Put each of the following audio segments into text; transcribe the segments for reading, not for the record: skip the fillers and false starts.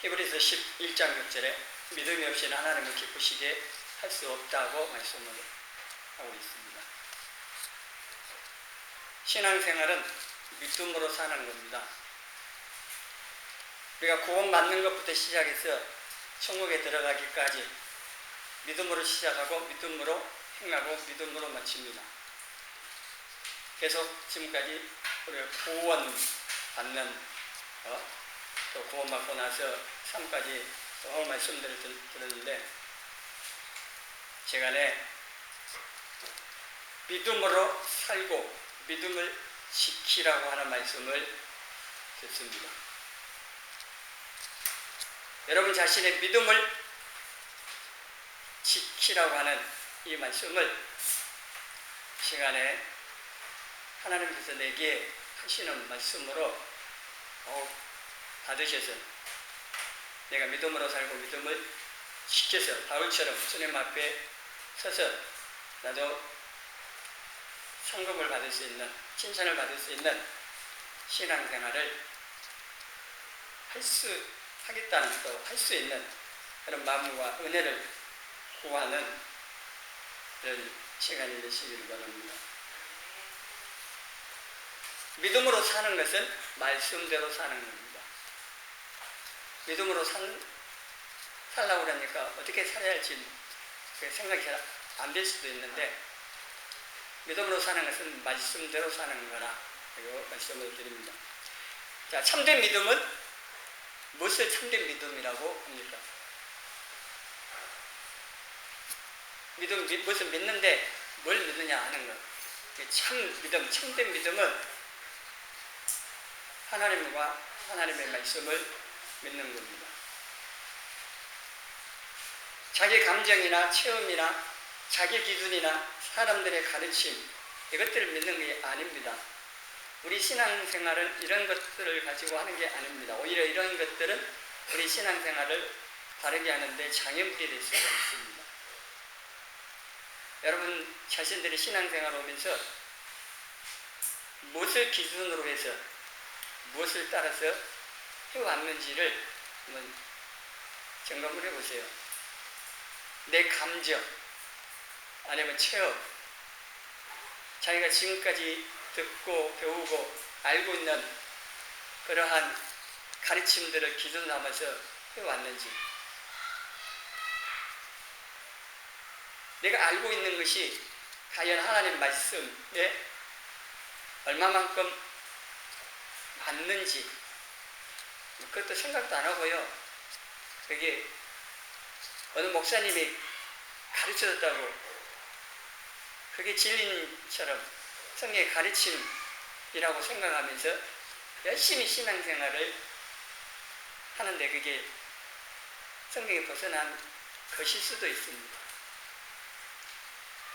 히브리서 11장 6절에 믿음이 없이는 하나님을 기쁘시게 할 수 없다고 말씀을 하고 있습니다. 신앙생활은 믿음으로 사는 겁니다. 우리가 구원 받는 것부터 시작해서 천국에 들어가기까지 믿음으로 시작하고 믿음으로 행하고 믿음으로 마칩니다. 계속 지금까지 우리가 구원 받는 또 구원받고 나서 삶까지 오늘 말씀들을 들었는데 시간에 믿음으로 살고 믿음을 지키라고 하는 말씀을 듣습니다. 여러분 자신의 믿음을 지키라고 하는 이 말씀을 시간에 하나님께서 내게 하시는 말씀으로 받으셔서 내가 믿음으로 살고 믿음을 지켜서 바울처럼 주님 앞에 서서 나도 상급을 받을 수 있는, 칭찬을 받을 수 있는 신앙생활을 하겠다는, 또 할 수 있는 그런 마음과 은혜를 구하는 그런 시간이 되시기를 바랍니다. 믿음으로 사는 것은 말씀대로 사는 겁니다. 믿음으로 살라고 그러니까 어떻게 살아야 할지 생각이 잘 안 될 수도 있는데 믿음으로 사는 것은 말씀대로 사는 거라 이거 말씀을 드립니다. 자, 참된 믿음은 무엇을 참된 믿음이라고 합니까? 무엇을 믿는데 뭘 믿느냐 하는 것. 참된 믿음은 하나님과 하나님의 말씀을 믿는 겁니다. 자기 감정이나 체험이나 자기 기준이나 사람들의 가르침 이것들을 믿는 게 아닙니다. 우리 신앙생활은 이런 것들을 가지고 하는 게 아닙니다. 오히려 이런 것들은 우리 신앙생활을 바르게 하는데 장애물이 될 수가 있습니다. 여러분 자신들이 신앙생활을 오면서 무엇을 기준으로 해서 무엇을 따라서 해왔는지를 한번 점검을 해보세요. 내 감정 아니면 체험, 자기가 지금까지 듣고 배우고 알고 있는 그러한 가르침들을 기준 삼아서 해왔는지, 내가 알고 있는 것이 과연 하나님 말씀에 얼마만큼 맞는지 그것도 생각도 안 하고요. 그게 어느 목사님이 가르쳐줬다고 그게 진리처럼 성경의 가르침이라고 생각하면서 열심히 신앙생활을 하는데 그게 성경에 벗어난 것일 수도 있습니다.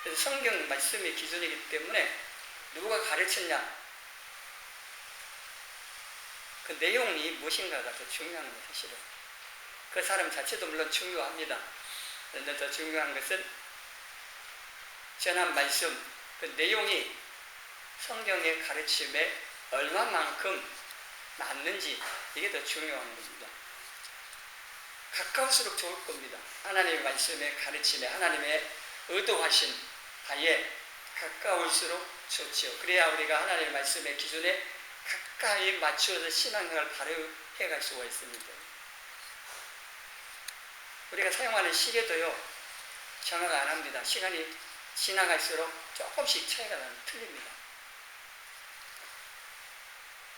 그래서 성경 말씀의 기준이기 때문에 누가 가르쳤냐 그 내용이 무엇인가가 더 중요한 거예요. 사실은 그 사람 자체도 물론 중요합니다. 그런데 더 중요한 것은 전한 말씀, 그 내용이 성경의 가르침에 얼마만큼 맞는지 이게 더 중요한 겁니다. 가까울수록 좋을 겁니다. 하나님의 말씀의 가르침에 하나님의 의도하신 바에 가까울수록 좋지요. 그래야 우리가 하나님의 말씀의 기준에 가까이 맞추어서 신앙생활을 바로 해갈 수가 있습니다. 우리가 사용하는 시계도요 정확 안 합니다. 시간이 지나갈수록 조금씩 차이가 틀립니다.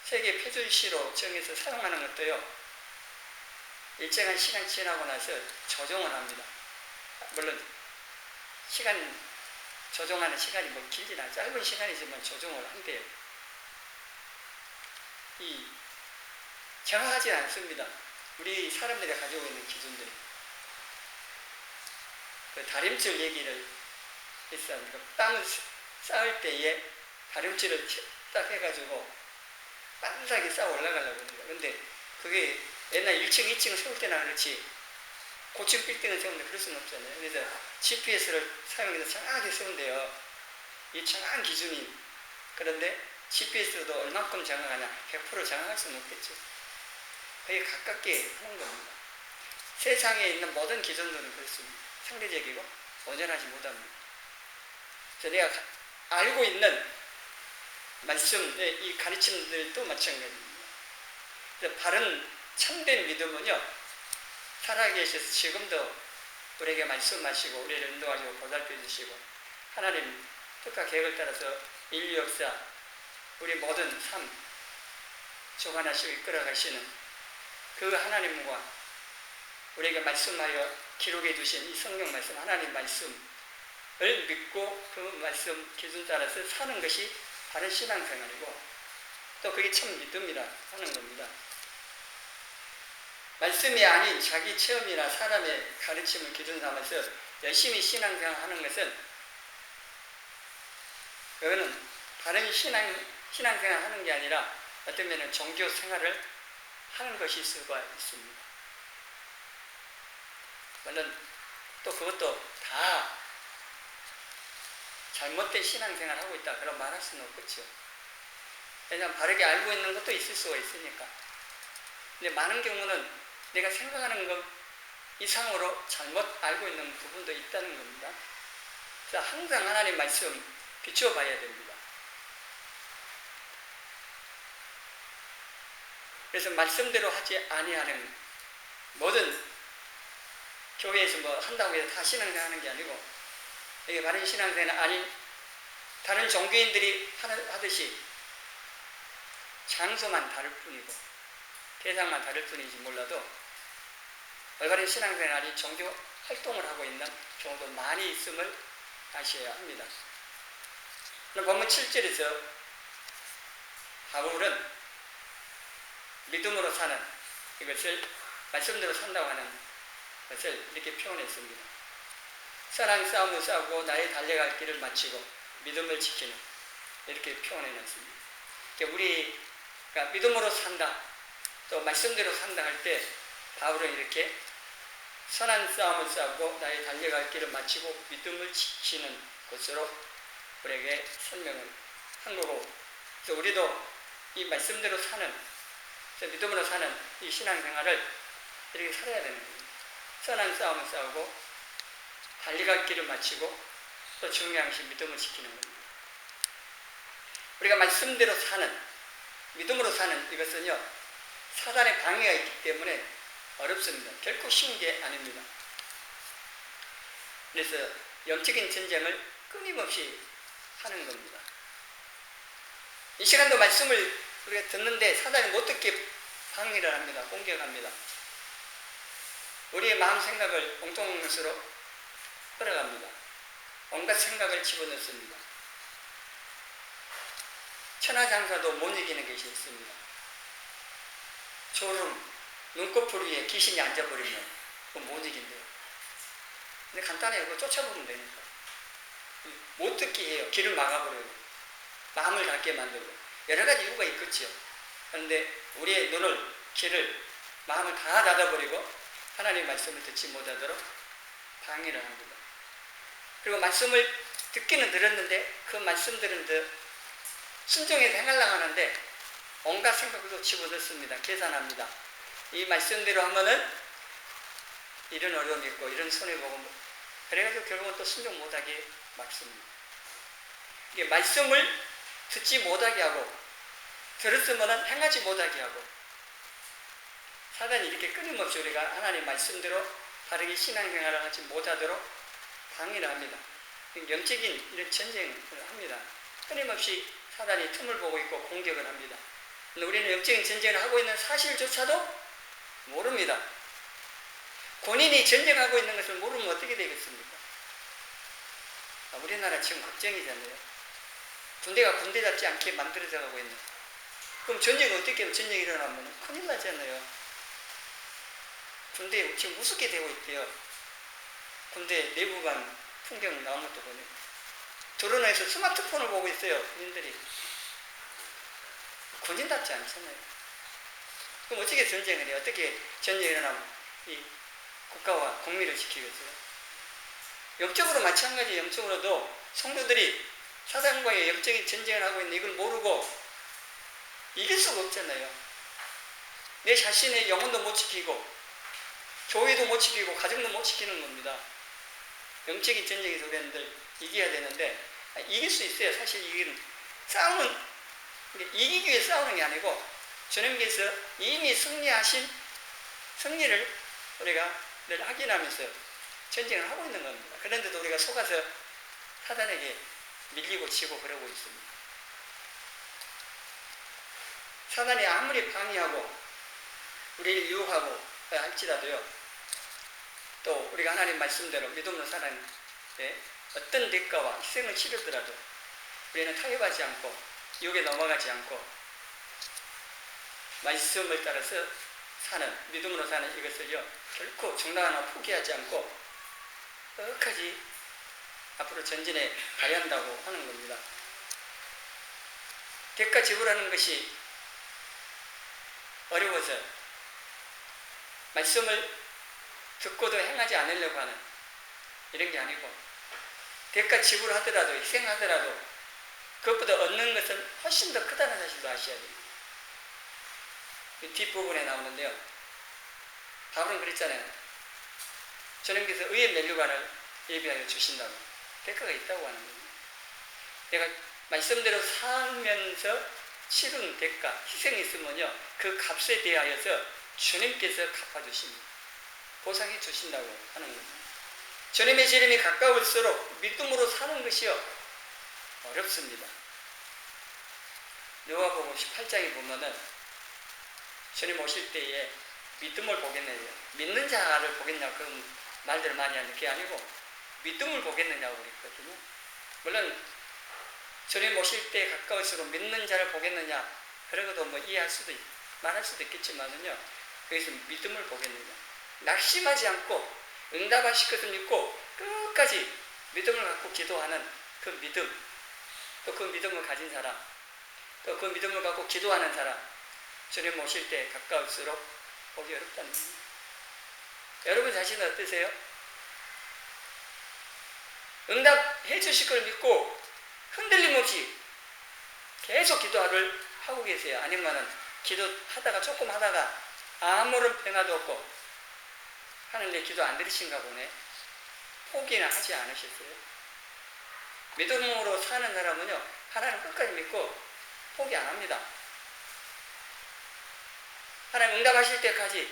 세계 표준시로 정해서 사용하는 것도요 일정한 시간 지나고 나서 조정을 합니다. 물론 조정하는 시간이 뭐 길지나 짧은 시간이지만 조정을 한대요. 정확하지 않습니다. 우리 사람들이 가지고 있는 기준들이. 그 다림줄 얘기를 했어요. 땅을 쌓을 때에 다림줄을 딱 해가지고 반삭이 쌓아 올라가려고 합니다. 근데 그게 옛날 1층, 2층을 세울 때나 그렇지 고층 빌딩을 세우는데 그럴 수는 없잖아요. 그래서 GPS를 사용해서 정확하게 세운대요. 이 정확한 기준이. 그런데 GPS도 얼만큼 정확하냐? 100% 정확할 수는 없겠죠. 거기에 가깝게 하는 겁니다. 세상에 있는 모든 기존들은 그렇습니다. 상대적이고 온전하지 못합니다. 그래서 내가 알고 있는 말씀의 이 가르침들도 마찬가지입니다. 그래서 바른 참된 믿음은요, 살아계셔서 지금도 우리에게 말씀하시고 우리를 인도하시고 보살펴 주시고 하나님 뜻과 계획을 따라서 인류 역사 우리 모든 삶 주관하시고 이끌어가시는 그 하나님과 우리에게 말씀하여 기록해 주신 이 성경 말씀, 하나님 말씀을 믿고 그 말씀 기준 따라서 사는 것이 바른 신앙생활이고 또 그게 참 믿음이라 하는 겁니다. 말씀이 아닌 자기 체험이나 사람의 가르침을 기준 삼아서 열심히 신앙생활 하는 것은 그거는 바른 신앙생활 하는 게 아니라 어떤 면은 종교 생활을 하는 것일 수가 있습니다. 물론 또 그것도 다 잘못된 신앙생활을 하고 있다 그런 말할 수는 없겠죠. 왜냐하면 바르게 알고 있는 것도 있을 수가 있으니까. 근데 많은 경우는 내가 생각하는 것 이상으로 잘못 알고 있는 부분도 있다는 겁니다. 그래서 항상 하나님 말씀 비추어 봐야 됩니다. 그래서 말씀대로 하지 아니하는 모든 교회에서 뭐 한다고 해서 다 신앙생활 하는 게 아니고 이게 바른 신앙생활은 아닌 다른 종교인들이 하듯이 장소만 다를 뿐이고 대상만 다를 뿐인지 몰라도 올바른 신앙생활이 종교 활동을 하고 있는 경우도 많이 있음을 아셔야 합니다. 본문 7절에서 바울은 믿음으로 사는 이것을 말씀대로 산다고 하는 것을 이렇게 표현했습니다. 선한 싸움을 싸우고 나의 달려갈 길을 마치고 믿음을 지키는 이렇게 표현해놨습니다. 우리가 믿음으로 산다 또 말씀대로 산다 할 때 바울은 이렇게 선한 싸움을 싸우고 나의 달려갈 길을 마치고 믿음을 지키는 것으로 우리에게 설명을 한 거고 그래서 우리도 이 말씀대로 사는 믿음으로 사는 이 신앙생활을 이렇게 살아야 되는 거예요. 선한 싸움을 싸우고 달려갈 길을 마치고 또 중요한 것이 믿음을 지키는 겁니다. 우리가 말씀대로 사는 믿음으로 사는 이것은요 사단의 방해가 있기 때문에 어렵습니다. 결코 쉬운 게 아닙니다. 그래서 영적인 전쟁을 끊임없이 하는 겁니다. 이 시간도 말씀을 우리가 듣는데 사단이 못 듣게 방해를 합니다. 공격합니다. 우리의 마음 생각을 엉뚱한 것으로 끌어갑니다. 온갖 생각을 집어넣습니다. 천하장사도 못 이기는 것이 있습니다. 졸음, 눈꺼풀 위에 귀신이 앉아버리면 그건 못 이긴대요. 근데 간단해요. 그거 쫓아보면 되니까. 못 듣게 해요. 길을 막아버려요. 마음을 닫게 만들고. 여러 가지 이유가 있겠죠. 그런데 우리의 눈을, 귀를, 마음을 다 닫아버리고 하나님의 말씀을 듣지 못하도록 방해를 합니다. 그리고 말씀을 듣기는 들었는데 그 말씀들은 더 순종해서 행하려고 하는데 온갖 생각도 집어넣습니다. 계산합니다. 이 말씀대로 하면은 이런 어려움이 있고 이런 손해보고 그래가지고 결국은 또 순종 못하게 막습니다. 이게 말씀을 듣지 못하게 하고 들었으면 행하지 못하게 하고 사단이 이렇게 끊임없이 우리가 하나님 말씀대로 바르게 신앙생활을 하지 못하도록 방해를 합니다. 영적인 이런 전쟁을 합니다. 끊임없이 사단이 틈을 보고 있고 공격을 합니다. 근데 우리는 영적인 전쟁을 하고 있는 사실조차도 모릅니다. 본인이 전쟁하고 있는 것을 모르면 어떻게 되겠습니까? 우리나라 지금 걱정이잖아요. 군대가 군대 잡지 않게 만들어져 가고 있는. 그럼 전쟁이 어떻게 하면 전쟁이 일어나면 큰일 나잖아요. 군대 지금 우습게 되고 있대요. 군대 내부관 풍경 나온 것도 보니까. 드론에서 스마트폰을 보고 있어요. 군인들이. 군인답지 않잖아요. 그럼 어떻게 전쟁을 해요? 어떻게 전쟁이 일어나면 이 국가와 국민을 지키겠어요? 영적으로 마찬가지 영적으로도 성도들이 사단과의 영적인 전쟁을 하고 있는 이걸 모르고 이길 수가 없잖아요. 내 자신의 영혼도 못 지키고 교회도 못 지키고 가정도 못 지키는 겁니다. 영적인 전쟁에서 우리는 이겨야 되는데 이길 수 있어요. 사실 이기는 싸움은 이기기 위해 싸우는 게 아니고 주님께서 이미 승리하신 승리를 우리가 늘 확인하면서 전쟁을 하고 있는 겁니다. 그런데도 우리가 속아서 사단에게 밀리고 지고 그러고 있습니다. 사단이 아무리 방해하고 우리를 유혹하고 할지라도요, 또 우리가 하나님 말씀대로 믿음으로 살아가는 어떤 대가와 희생을 치르더라도 우리는 타협하지 않고 유혹에 넘어가지 않고 말씀을 따라서 사는, 믿음으로 사는 이것을요 결코 중단하나 포기하지 않고 끝까지 앞으로 전진해 가야 한다고 하는 겁니다. 대가 지불하는 것이 어려워서 말씀을 듣고도 행하지 않으려고 하는 이런 게 아니고, 대가 지불하더라도 희생하더라도 그것보다 얻는 것은 훨씬 더 크다는 사실도 아셔야 됩니다. 이 뒷부분에 나오는데요, 바울은 그랬잖아요. 주님께서 의의 면류관을 예비하여 주신다고, 대가가 있다고 하는 겁니다. 내가 말씀대로 살면서 치른 대가, 희생이 있으면요 그 값에 대하여서 주님께서 갚아주십니다. 보상해 주신다고 하는 겁니다. 주님의 재림이 가까울수록 믿음으로 사는 것이요 어렵습니다. 요한복음 18장에 보면은 주님 오실 때에 믿음을 보겠느냐, 믿는 자를 보겠냐고 그런 말들을 많이 하는 게 아니고 믿음을 보겠느냐고 그랬거든요. 물론 주님 오실 때 가까울수록 믿는 자를 보겠느냐 그러고도 뭐 이해할 수도 말할 수도 있겠지만은요, 거기서 믿음을 보겠느냐, 낙심하지 않고 응답하실 것을 믿고 끝까지 믿음을 갖고 기도하는 그 믿음, 또 그 믿음을 가진 사람, 또 그 믿음을 갖고 기도하는 사람, 주님 오실 때 가까울수록 보기 어렵다는 겁니다. 여러분 자신은 어떠세요? 응답해 주실 걸 믿고 흔들림 없이 계속 기도를 하고 계세요? 아니면은 기도하다가 조금 하다가 아무런 변화도 없고 하는데 기도 안 들으신가 보네. 포기는 하지 않으셨어요? 믿음으로 사는 사람은요 하나님 끝까지 믿고 포기 안 합니다. 하나님 응답하실 때까지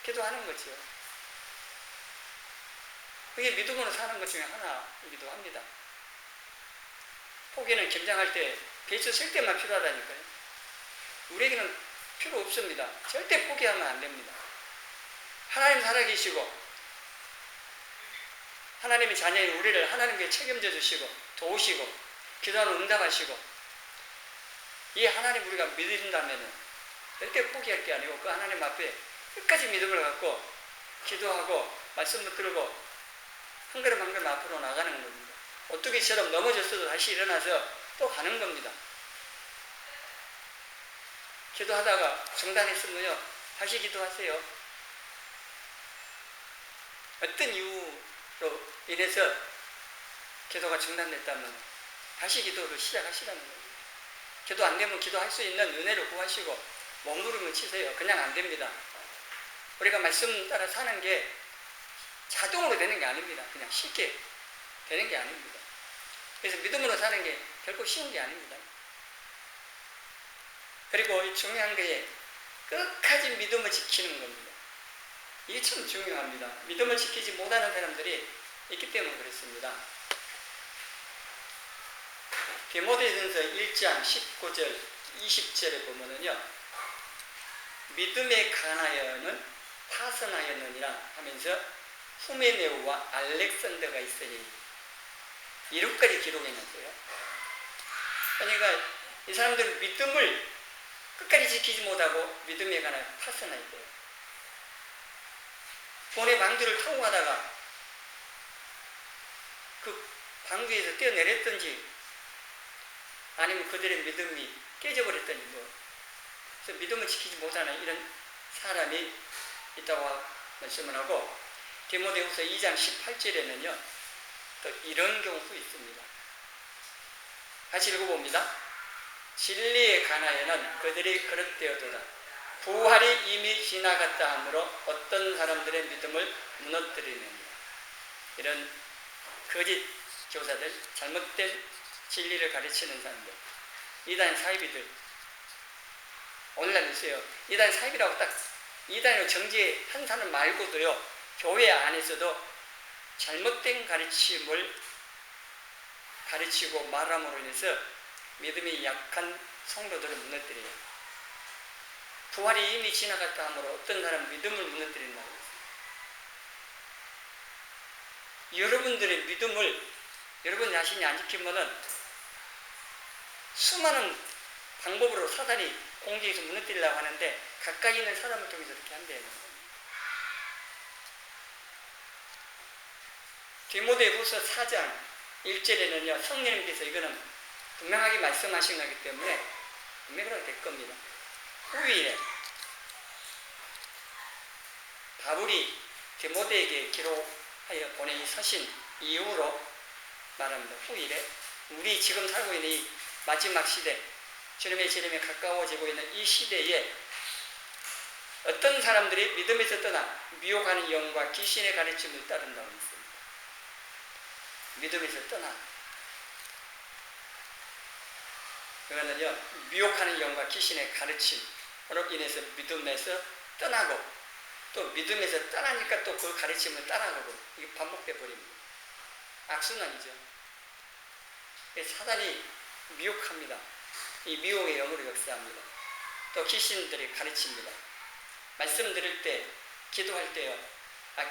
기도하는 거죠. 그게 믿음으로 사는 것 중에 하나이기도 합니다. 포기는 김장할 때 배추 쓸 때만 필요하다니까요. 우리에게는 필요 없습니다. 절대 포기하면 안 됩니다. 하나님 살아계시고 하나님의 자녀인 우리를 하나님께 책임져 주시고 도우시고 기도하는 응답하시고, 이 하나님 우리가 믿는다면 절대 포기할 게 아니고 그 하나님 앞에 끝까지 믿음을 갖고 기도하고 말씀도 들고 한 걸음 한 걸음 앞으로 나가는 겁니다. 오뚜기처럼 넘어졌어도 다시 일어나서 또 가는 겁니다. 기도하다가 중단했으면요 다시 기도하세요. 어떤 이유로 인해서 기도가 중단됐다면 다시 기도를 시작하시라는 거예요. 기도 안 되면 기도할 수 있는 은혜를 구하시고 몸부림을 치세요. 그냥 안 됩니다. 우리가 말씀 따라 사는 게 자동으로 되는 게 아닙니다. 그냥 쉽게 되는 게 아닙니다. 그래서 믿음으로 사는 게 결코 쉬운 게 아닙니다. 그리고 이 중요한 게 끝까지 믿음을 지키는 겁니다. 이게 참 중요합니다. 믿음을 지키지 못하는 사람들이 있기 때문에 그렇습니다. 디모데전서 1장 19절 20절에 보면은요, 믿음에 관하여는 파선하였느니라 하면서 후메네오와 알렉산더가 있으니 이름까지 기록해놨어요. 그러니까 이 사람들은 믿음을 끝까지 지키지 못하고 믿음에 관하여 파선하였대요. 본의 방주를 타고 가다가 그 방주에서 뛰어내렸든지 아니면 그들의 믿음이 깨져버렸든지 그래서 믿음을 지키지 못하는 이런 사람이 있다고 말씀을 하고, 디모데후서 2장 18절에는요 또 이런 경우도 있습니다. 같이 읽어봅니다. 진리에 관하여는 그들이 그릇되어도다. 부활이 이미 지나갔다 하므로 어떤 사람들의 믿음을 무너뜨리느니라. 이런 거짓 교사들, 잘못된 진리를 가르치는 사람들, 이단 사이비들, 오늘날 있어요. 이단 사이비라고 딱 이단으로 정지한 사람 말고도요, 교회 안에서도 잘못된 가르침을 가르치고 말함으로 인해서 믿음이 약한 성도들을 무너뜨려요. 부활이 이미 지나갔다 하므로 어떤 사람은 믿음을 무너뜨린다고 했어요. 여러분들의 믿음을 여러분 자신이 안 지키면은 수많은 방법으로 사단이 공중에서 무너뜨리려고 하는데 가까이 있는 사람을 통해서 그렇게 한대요. 디모데후서 4장 1절에는요, 성령님께서 이거는 분명하게 말씀하신 거기 때문에 분명하게 될 겁니다. 후일에 바울이 디모데에게 기록하여 보낸 이 서신 이후로 말합니다. 후일에 우리 지금 살고 있는 이 마지막 시대, 주님의 재림에 가까워지고 있는 이 시대에 어떤 사람들이 믿음에서 떠나 미혹하는 영과 귀신의 가르침을 따른다고 했습니다. 믿음에서 떠나. 그거는요, 미혹하는 영과 귀신의 가르침으로 인해서 믿음에서 떠나고, 또 믿음에서 떠나니까 또 그 가르침을 따라가고, 이게 반복돼 버립니다. 악순환이죠. 사단이 미혹합니다. 이 미혹의 영으로 역사합니다. 또 귀신들이 가르칩니다. 말씀 드릴 때, 기도할 때요.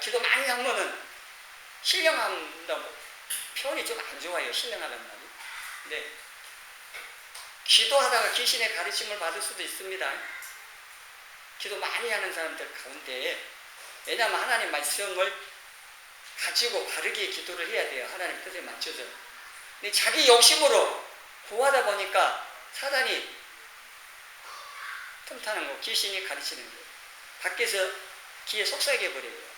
기도 많이 하면은 신령한다고 표현이 좀 안 좋아요. 신령하단 말이. 근데 기도하다가 귀신의 가르침을 받을 수도 있습니다. 기도 많이 하는 사람들 가운데, 왜냐하면 하나님 말씀을 가지고 바르게 기도를 해야 돼요. 하나님 뜻에 맞춰서. 근데 자기 욕심으로 구하다 보니까 사단이 틈타는 거, 귀신이 가르치는 거예요. 밖에서 귀에 속삭여 버려요.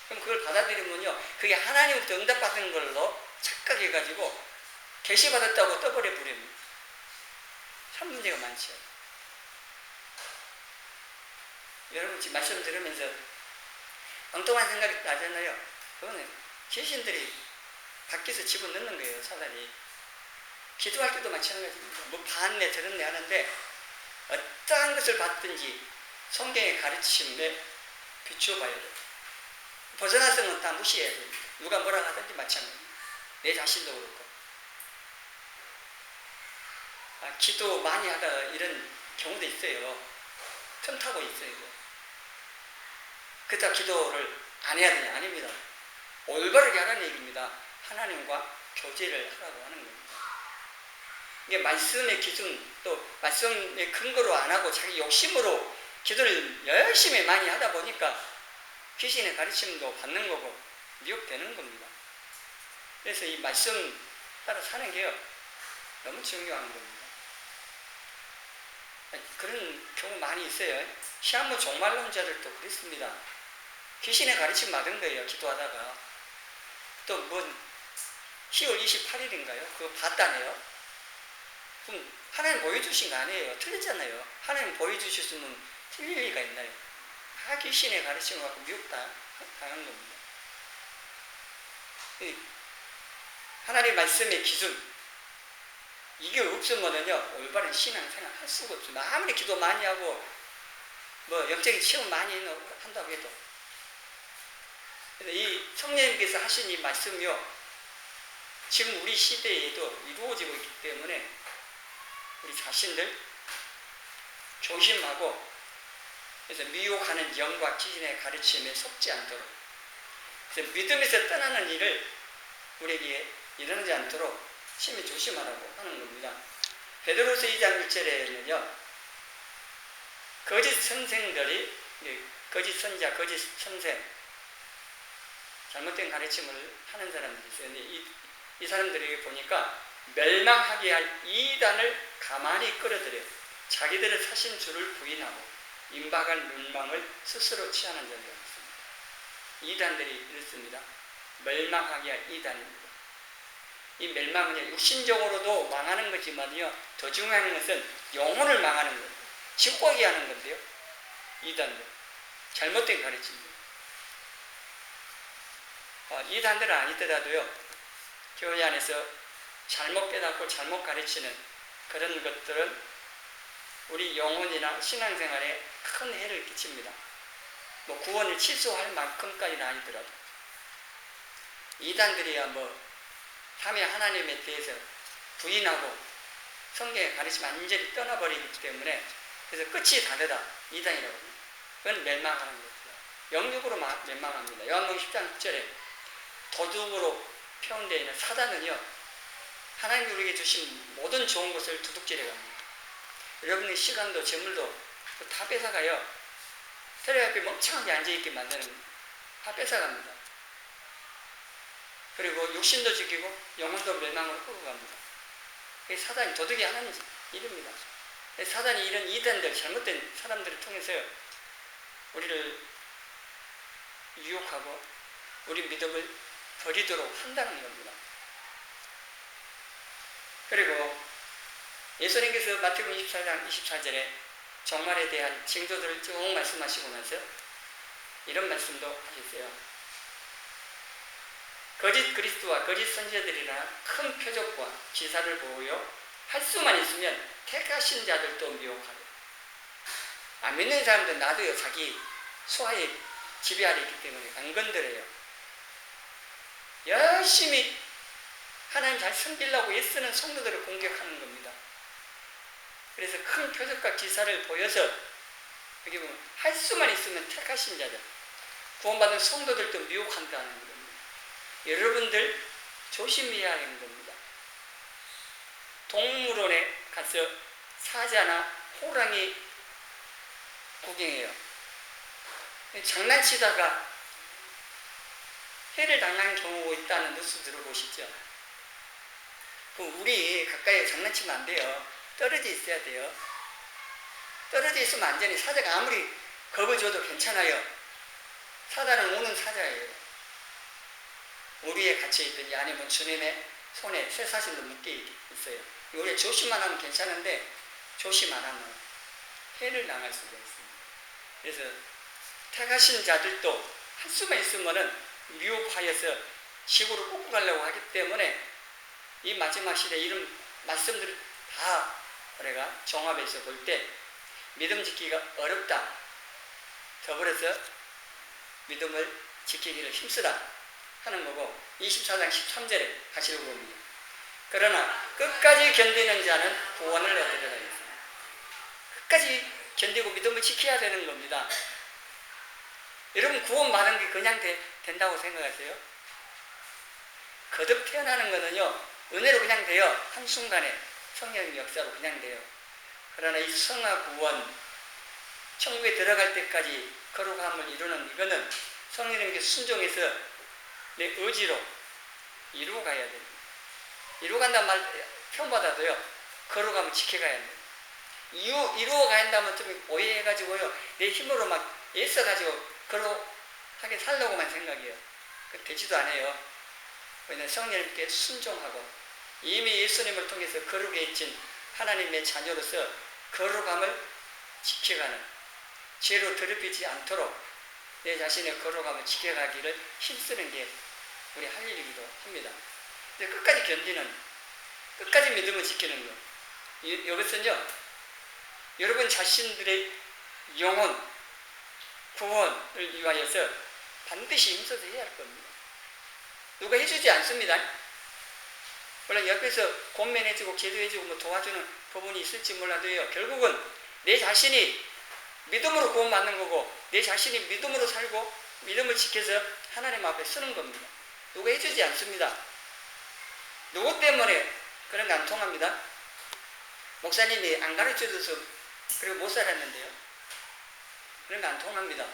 그럼 그걸 받아들이면요, 그게 하나님부터 응답받은 걸로 착각해가지고 계시받았다고 떠버려 버립니다. 참 문제가 많죠. 여러분 지금 말씀 들으면서 엉뚱한 생각이 나잖아요. 그거는 귀신들이 밖에서 집어넣는 거예요, 사단이. 기도할 때도 마찬가지입니다. 뭐 봤네 들었네 하는데 어떠한 것을 받든지 성경의 가르침에 비추어봐야 돼요. 벗어나서는 다 무시해야 됩니다. 누가 뭐라 하든지 마찬가지입니다. 내 자신도 그렇고. 기도 많이 하다 이런 경우도 있어요. 틈타고 있어요. 그렇다고 기도를 안 해야 되냐? 아닙니다. 올바르게 하라는 얘기입니다. 하나님과 교제를 하라고 하는 겁니다. 이게 말씀의 기준, 또 말씀의 근거로 안 하고 자기 욕심으로 기도를 열심히 많이 하다 보니까 귀신의 가르침도 받는 거고 미혹되는 겁니다. 그래서 이 말씀 따라 사는 게요, 너무 중요한 겁니다. 그런 경우 많이 있어요. 시한부 종말론자들도 그렇습니다. 귀신의 가르침 받은 거예요, 기도하다가. 또 뭐 10월 28일인가요? 그거 봤다네요. 그럼 하나님 보여주신 거 아니에요. 틀렸잖아요. 하나님 보여주셨으면 틀릴 리가 있나요? 다 귀신의 가르침을 갖고 미혹당한 겁니다. 하나님의 말씀의 기준, 이게 없으면요, 올바른 신앙생활 할 수가 없습니다. 아무리 기도 많이 하고, 뭐, 영적인 체험 많이 한다고 해도. 이 성령님께서 하신 이 말씀이요, 지금 우리 시대에도 이루어지고 있기 때문에 우리 자신들 조심하고, 그래서 미혹하는 영과 귀신의 가르침에 속지 않도록, 그래서 믿음에서 떠나는 일을 우리에게 일어나지 않도록 심히 조심하라고 하는 겁니다. 베드로서 2장 1절에는요, 거짓 선생들이, 거짓 선자, 거짓 선생, 잘못된 가르침을 하는 사람들이 있어요. 근데 이 사람들에게 보니까 멸망하게 할 이단을 가만히 끌어들여 자기들의 사신 주를 부인하고 임박할 멸망을 스스로 취하는 자들이 있습니다. 이단들이 이렇습니다. 멸망하게 할 이단입니다. 이 멸망은 육신적으로도 망하는 거지만요, 더 중요한 것은 영혼을 망하는 거예요. 짓고하게 하는 건데요. 이단들. 잘못된 가르침입니다. 이단들은 아니더라도요. 교회 안에서 잘못 깨닫고 잘못 가르치는 그런 것들은 우리 영혼이나 신앙생활에 큰 해를 끼칩니다. 뭐 구원을 취소할 만큼까지는 아니더라도 이단들이야 뭐 삼위 하나님에 대해서 부인하고 성경의 가르침 완전히 떠나버리기 때문에 그래서 끝이 다르다 이단이라고 합니다. 그건 멸망하는 것이다. 영육으로 멸망합니다. 요한복음 10장 6절에 도둑으로 표현되어 있는 사단은요 하나님이 우리에게 주신 모든 좋은 것을 도둑질해 갑니다. 여러분의 시간도 재물도 다 뺏어가요. 테레비 앞에 멍청하게 앉아있게 만드는 겁니다. 다 뺏어갑니다. 그리고 육신도 죽이고 영혼도 멸망으로 끌고 갑니다. 사단이 도둑이 하나님 일입니다. 사단이 이런 이단들 잘못된 사람들을 통해서 우리를 유혹하고 우리 믿음을 버리도록 한다는 겁니다. 그리고 예수님께서 마태복음 24장 24절에 종말에 대한 징조들을 쭉 말씀하시고 나서 이런 말씀도 하셨어요. 거짓 그리스도와 거짓 선지자들이라 큰 표적과 기사를 보여 할 수만 있으면 택하신 자들도 미혹하고 안 믿는 사람들은 놔둬요. 자기 소화에 지배 아래 있기 때문에 안 건드려요. 열심히 하나님 잘 섬기려고 애쓰는 성도들을 공격하는 겁니다. 그래서 큰 표적과 기사를 보여서 여기 보면 할 수만 있으면 택하신 자들 구원받은 성도들도 미혹한다는 겁니다. 여러분들 조심해야 하는 겁니다. 동물원에 가서 사자나 호랑이 구경해요. 장난치다가 해를 당한 경우가 있다는 뉴스 들어보시죠? 그럼 우리 가까이 장난치면 안 돼요. 떨어져 있어야 돼요. 떨어져 있으면 안전히 사자가 아무리 겁을 줘도 괜찮아요. 사자는 오는 사자예요. 우리에 갇혀있든 이 안에 주님의 손에 쇠사슬로 묶여 있어요. 우리 조심만 하면 괜찮은데 조심 안 하면 해를 당할 수가 있습니다. 그래서 택하신 자들도 할 수만 있으면은 미혹하여서 지구로 꽂고 가려고 하기 때문에 이 마지막 시대에 이런 말씀들을 다 우리가 종합해서 볼 때 믿음 지키기가 어렵다. 더불어서 믿음을 지키기를 힘쓰다 하는 거고 24장 13절에 하시려고 봅니다. 그러나 끝까지 견디는 자는 구원을 얻으리라 했습니다. 끝까지 견디고 믿음을 지켜야 되는 겁니다. 여러분 구원 받은 게 그냥 된다고 생각하세요? 거듭 태어나는 거는요 은혜로 그냥 돼요. 한순간에 성령의 역사로 그냥 돼요. 그러나 이 성화 구원 천국에 들어갈 때까지 거룩함을 이루는 이거는 성령님께 순종해서 내 의지로 이루어 가야 됩니다. 이루어 간다는 말 표현받아도요 거룩함을 지켜가야 됩니다. 이루어 가야 한다면 좀 오해해가지고요 내 힘으로 막 애써가지고 거룩하게 살려고만 생각해요. 되지도 않아요. 왜냐하면 성령님께 순종하고 이미 예수님을 통해서 거룩에 있진 하나님의 자녀로서 거룩함을 지켜가는 죄로 더럽히지 않도록 내 자신의 거룩함을 지켜가기를 힘쓰는 게 우리 할 일이기도 합니다. 근데 끝까지 견디는 끝까지 믿음을 지키는 것 이것은요 여러분 자신들의 영혼 구원을 위하여서 반드시 힘써서 해야 할 겁니다. 누가 해주지 않습니다. 물론 옆에서 권면해주고 기도해주고 뭐 도와주는 부분이 있을지 몰라도요 결국은 내 자신이 믿음으로 구원받는 거고 내 자신이 믿음으로 살고 믿음을 지켜서 하나님 앞에 쓰는 겁니다. 누가 해주지 않습니다. 누구 때문에 그런 게 안 통합니다. 목사님이 안 가르쳐줘서 그리고 못 살았는데요. 그런 거 안 통합니다.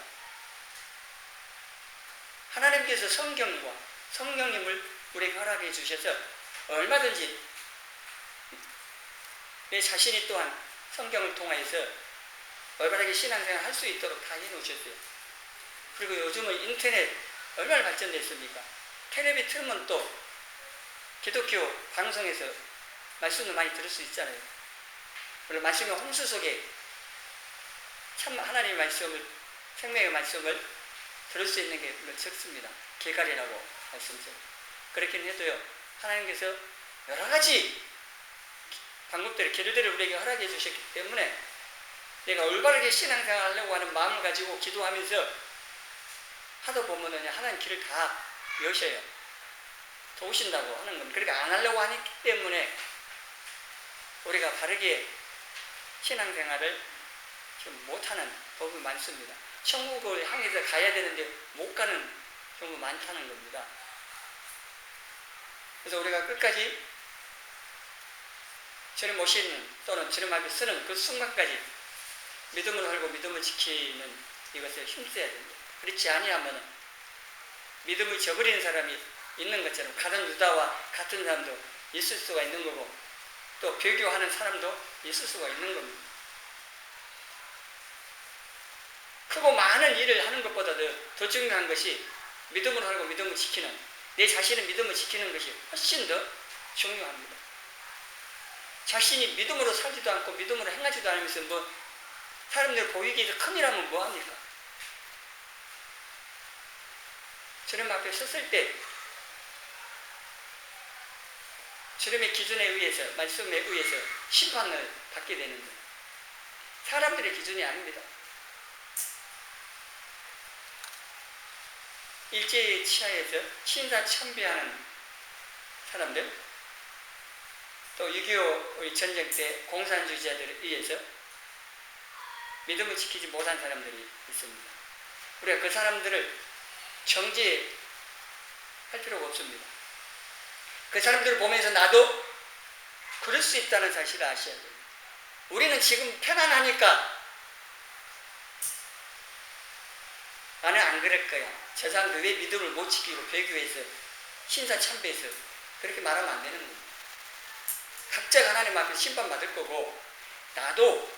하나님께서 성경과 성령님을 우리에게 허락해 주셔서 얼마든지 내 자신이 또한 성경을 통하여서 올바르게 신앙생활 할 수 있도록 다 해놓으셨어요. 그리고 요즘은 인터넷 얼마나 발전됐습니까? 텔레비 틀면 또 기독교 방송에서 말씀을 많이 들을 수 있잖아요. 물론 말씀이 홍수 속에 참 하나님의 말씀을, 생명의 말씀을 들을 수 있는 게 물론 적습니다. 길갈이라고 말씀드려요. 그렇긴 해도요, 하나님께서 여러 가지 방법들을, 길들을 우리에게 허락해 주셨기 때문에 내가 올바르게 신앙생활 하려고 하는 마음을 가지고 기도하면서 하다 보면은 하나님 길을 다 여셔요. 도우신다고 하는 겁니다. 그렇게 안 하려고 하기 때문에 우리가 바르게 신앙생활을 좀 못하는 법이 많습니다. 천국을 향해서 가야 되는데 못 가는 경우 많다는 겁니다. 그래서 우리가 끝까지 주님 오시는 또는 주님 앞에 서는 그 순간까지 믿음을 걸고 믿음을 지키는 이것을 힘써야 됩니다. 그렇지 아니하면 믿음을 저버리는 사람이 있는 것처럼 가룟 유다와 같은 사람도 있을 수가 있는 거고 또 배교하는 사람도 있을 수가 있는 겁니다. 크고 많은 일을 하는 것보다도 더 중요한 것이 믿음을 하고 믿음을 지키는, 내 자신의 믿음을 지키는 것이 훨씬 더 중요합니다. 자신이 믿음으로 살지도 않고 믿음으로 행하지도 않으면서 뭐 사람들 보이기에 큰 일하면 뭐합니까? 주님 앞에 섰을 때 주님의 기준에 의해서, 말씀에 의해서 심판을 받게 되는 거예요. 사람들의 기준이 아닙니다. 일제의 치하에서 신사참배하는 사람들, 또 6.25 전쟁 때 공산주의자들에 의해서 믿음을 지키지 못한 사람들이 있습니다. 우리가 그 사람들을 정죄할 필요가 없습니다. 그 사람들을 보면서 나도 그럴 수 있다는 사실을 아셔야 됩니다. 우리는 지금 편안하니까 나는 안 그럴 거야. 저 사람들 왜 믿음을 못 지키고 배교해서 신사참배해서 그렇게 말하면 안 되는 겁니다. 각자가 하나님 앞에 심판받을 거고 나도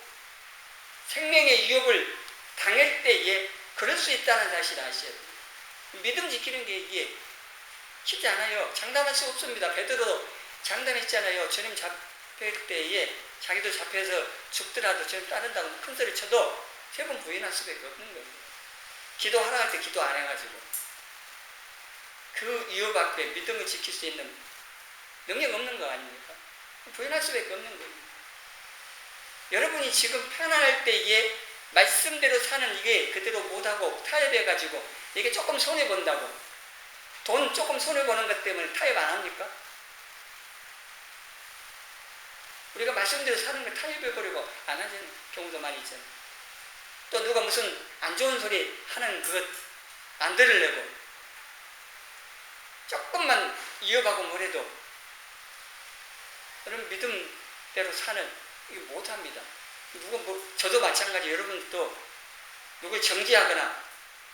생명의 위협을 당할 때에 그럴 수 있다는 사실을 아셔야 돼요. 믿음 지키는 게 이게 쉽지 않아요. 장담할 수 없습니다. 베드로 장담했잖아요. 주님 잡힐 때에 자기도 잡혀서 죽더라도 주님 따른다고 큰 소리 쳐도 3번 부인할 수밖에 없는 거예요. 기도하라 할 때 기도 안 해가지고 그 위협 앞에 믿음을 지킬 수 있는 능력 없는 거 아닙니까? 부인할 수밖에 없는 거예요. 여러분이 지금 편안할 때에 말씀대로 사는 이게 그대로 못하고 타협해가지고 이게 조금 손해본다고 돈 조금 손해보는 것 때문에 타협 안 합니까? 우리가 말씀대로 사는 걸 타협해버리고 안 하는 경우도 많이 있잖아요. 또 누가 무슨 안 좋은 소리 하는 그것 안 들으려고 조금만 이어가고 뭐래도 그런 믿음대로 사는 이거 못합니다. 저도 마찬가지 여러분도 누굴 정지하거나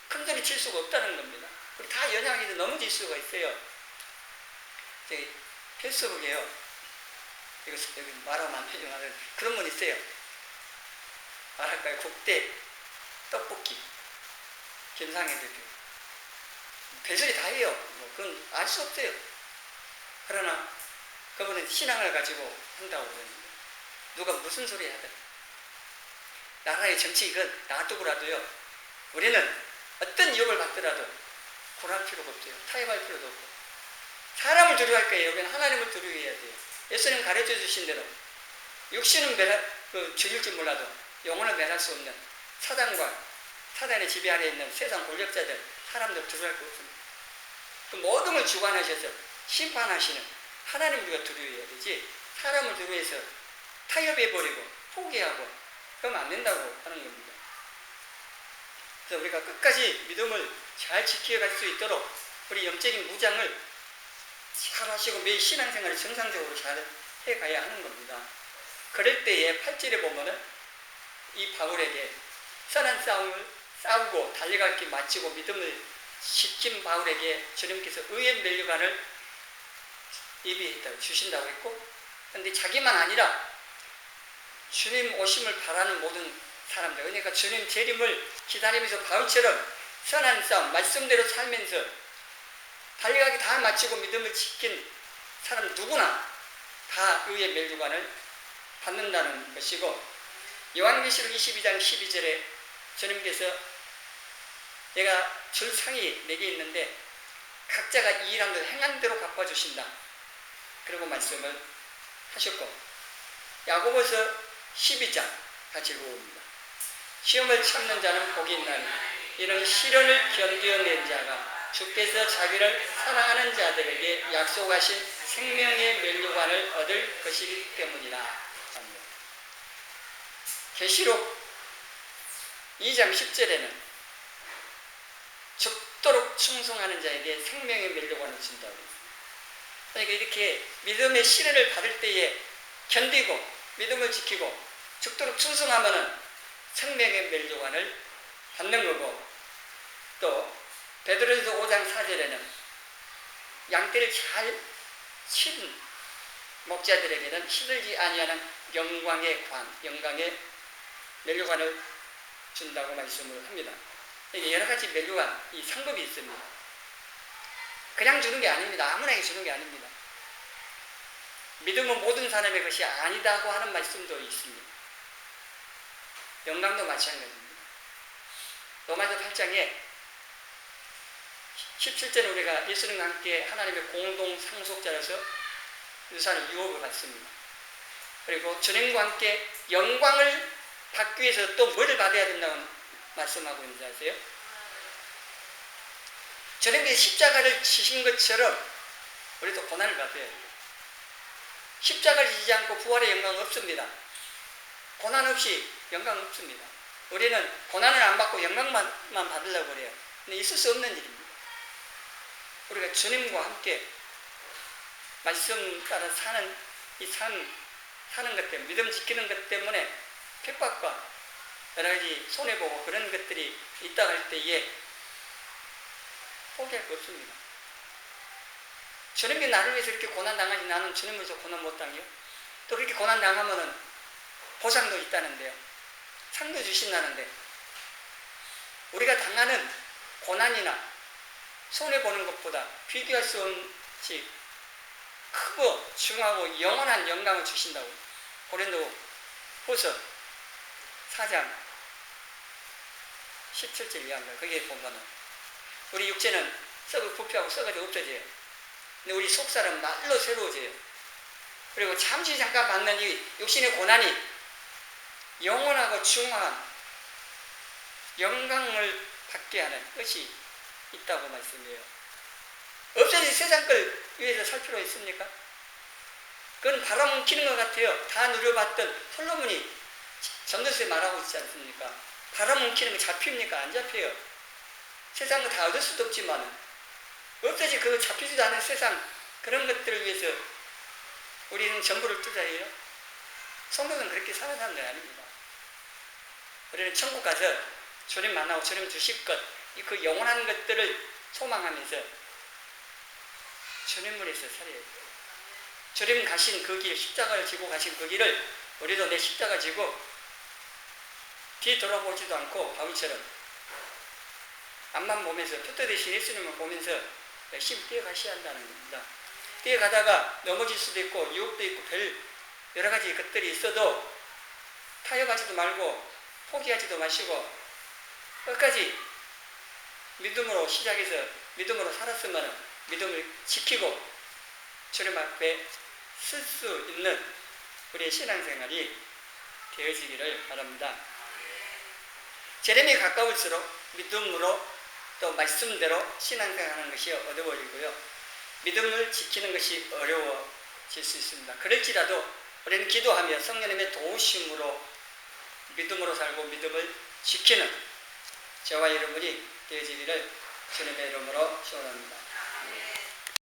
큰 소리 칠 수가 없다는 겁니다. 우리 다 연약해서 넘어질 수가 있어요. 저기 페이스북에요. 이거 여기 말하면 안 되지만 그런 분 있어요. 말할까요? 국대 떡볶이 김상혜 대표 별소리 다 해요. 그건 알 수 없어요. 그러나 그분은 신앙을 가지고 한다고 그러는데 누가 무슨 소리 하든 나라의 정치 이건 놔두고라도요 우리는 어떤 유혹을 받더라도 굴할 필요가 없어요. 타협할 필요도 없고 사람을 두려워할 거예요. 우리는 하나님을 두려워해야 돼요. 예수님 가르쳐 주신 대로 육신은 죽일 줄 몰라도 영혼은 매할 수 없는 사단과 사단의 지배 아래에 있는 세상 권력자들 사람들 두려워할 거 없습니다. 그 모든 걸 주관하셔서 심판하시는 하나님 우리가 두려워해야 되지 사람을 두려워해서 타협해버리고 포기하고 그러면 안 된다고 하는 겁니다. 그래서 우리가 끝까지 믿음을 잘 지켜갈 수 있도록 우리 영적인 무장을 잘 하시고 매일 신앙생활을 정상적으로 잘 해가야 하는 겁니다. 그럴 때에 8절에 보면은 이 바울에게 선한 싸움을 싸우고 달려갈 길 마치고 믿음을 지킨 바울에게 주님께서 의의 면류관을 예비했다고 주신다고 했고 그런데 자기만 아니라 주님 오심을 바라는 모든 사람들 그러니까 주님 재림을 기다리면서 바울처럼 선한 싸움 말씀대로 살면서 달려가기 다 마치고 믿음을 지킨 사람 누구나 다 의의 면류관을 받는다는 것이고 요한계시록 22장 12절에 주님께서 내가 줄 상이 4개 있는데 각자가 이 일한 걸 행한 대로 갚아주신다. 그리고 말씀을 하셨고, 야고보서 12장 같이 읽어봅니다. 시험을 참는 자는 복이 있나니 이는 시련을 견디어낸 자가 주께서 자기를 사랑하는 자들에게 약속하신 생명의 면류관을 얻을 것이기 때문이다. 계시록 2장 10절에는 죽도록 충성하는 자에게 생명의 면류관을 준다고 했습니다. 그러니까 이렇게 믿음의 시련을 받을 때에 견디고 믿음을 지키고 죽도록 충성하면은 생명의 면류관을 받는 거고, 또 베드로전서 5장 4절에는 양떼를 잘 치는 목자들에게는 시들지 아니하는 영광의 관, 영광의 면류관을 준다고 말씀을 합니다. 이게 여러 가지 면류관, 이 상급이 있습니다. 그냥 주는 게 아닙니다. 아무나 주는 게 아닙니다. 믿음은 모든 사람의 것이 아니다고 하는 말씀도 있습니다. 영광도 마찬가지입니다. 로마서 8장에 17절에 우리가 예수님과 함께 하나님의 공동 상속자로서 유산의 유업을 받습니다. 그리고 주님과 함께 영광을 받기 위해서 또 뭐를 받아야 된다고 말씀하고 있는지 아세요? 주님께서 십자가를 지신 것처럼 우리도 고난을 받아야 돼요. 십자가를 지지 않고 부활의 영광은 없습니다. 고난 없이 영광 없습니다. 우리는 고난을 안 받고 영광만 받으려고 그래요. 근데 있을 수 없는 일입니다. 우리가 주님과 함께 말씀 따라 사는 이 사는 것 때문에, 믿음 지키는 것 때문에 핍박과 여러 가지 손해보고 그런 것들이 있다 할 때에 포기할 거 없습니다. 주님이 나를 위해서 이렇게 고난당하지, 나는 주님을 위해서 고난 못 당해요? 또 그렇게 고난당하면은 보상도 있다는데요. 상도 주신다는데, 우리가 당하는 고난이나 손해보는 것보다 비교할 수 없이 크고 중하고 영원한 영광을 주신다고. 고린도 후서 4장 17절 이하입니다. 거기에 보면은 우리 육체는 썩어 부패하고 썩어져 없어져요. 근데 우리 속살은 날로 새로워져요. 그리고 잠시 잠깐 받는 이 육신의 고난이 영원하고 중화한 영광을 받게 하는 것이 있다고 말씀해요. 없어진 세상 걸 위해서 살 필요 있습니까? 그건 바람뭉치는 것 같아요. 다 누려봤던 솔로몬이 전도서에 말하고 있지 않습니까? 바람뭉치는 거 잡힙니까? 안 잡혀요. 세상 거 다 얻을 수도 없지만 없어지 그 잡히지도 않은 세상 그런 것들을 위해서 우리는 전부를 투자해요. 성도는 그렇게 사는 사람들이 아닙니다. 우리는 천국 가서 주님 만나고 주님 주실 것, 그 영원한 것들을 소망하면서 주님을 위해서 살아야 돼요. 주님 가신 그 길, 십자가를 지고 가신 그 길을 우리도 내 십자가 지고 뒤 돌아보지도 않고 바위처럼 앞만 보면서 표터 대신 예수님을 보면서 열심히 뛰어가셔야 한다는 겁니다. 뛰어가다가 넘어질 수도 있고 유혹도 있고 별 여러 가지 것들이 있어도 타협하지도 말고 포기하지도 마시고 끝까지 믿음으로 시작해서 믿음으로 살았으면 믿음을 지키고 주님 앞에 쓸 수 있는 우리의 신앙생활이 되어지기를 바랍니다. 재림이 가까울수록 믿음으로 또 말씀대로 신앙생활하는 것이 어려워지고요. 믿음을 지키는 것이 어려워질 수 있습니다. 그럴지라도 우리는 기도하며 성령님의 도우심으로 믿음으로 살고 믿음을 지키는 저와 여러분이 되어지기를 주님의 이름으로 소원합니다.